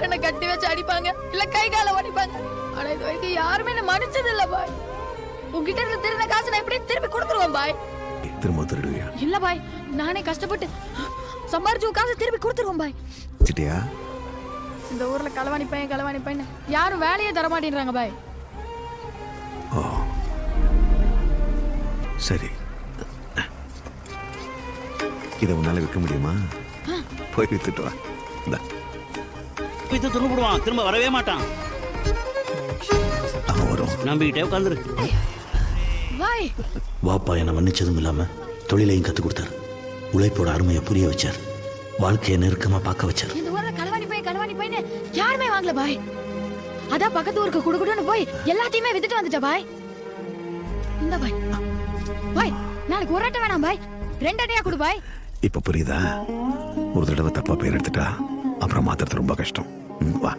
எல்லாரும் என்ன கட்டி வச்சு அடிப்பாங்க, இல்ல கை கால உடைப்பாங்க. ஆனா இது வரைக்கும் யாருமே என்ன மன்னிச்சது இல்ல பாய். உங்ககிட்ட இருந்து திருந்த காசு நான் எப்படியே திருப்பி கொடுத்துருவேன் பாய். திரும்ப திருடுவியா? இல்ல பாய், நானே கஷ்டப்பட்டு சம்பாரிச்சு காசு திருப்பி கொடுத்துருவேன் பாய். சிட்டியா? இந்த ஊர்ல களவாணி பையன் யாரும் வேலையே தர மாட்டேன்றாங்க பாய். ஓ சரி, இதை உன்னால விற்க முடியுமா? போய் வித்துட்டு வா. வித்து துணுப்படுவான், திரும்ப வரவே மாட்டான். அவன் வரும், நம்பிக்கிட்டே உட்காந்துரு. பாய் வாப்பா என்னை மன்னிச்சதும் இல்லாம தொழிலையும் கற்றுக் கொடுத்தாரு. உழைப்போட அருமையை புரிய வச்சார். வாழ்க்கையை நெருக்கமா பார்க்க வச்சார். இந்த ஊர்ல களவாணி பையன் யாருமே வாங்கல பாய். அதான் பக்கத்து ஊருக்கு குடுகுடுன்னு போய் எல்லாத்தையுமே வித்துட்டு வந்துட்ட பாய். இந்த பாய் பாய், நாளைக்கு ஒரு அட்டை வேணாம் பாய், 2 அட்டையா கொடு பாய். இப்ப புரியுதா? ஒரு தடவை தப்பா பேர் எடுத்துட்டா அப்புறம் மாத்துறது ரொம்ப கஷ்டம். வா.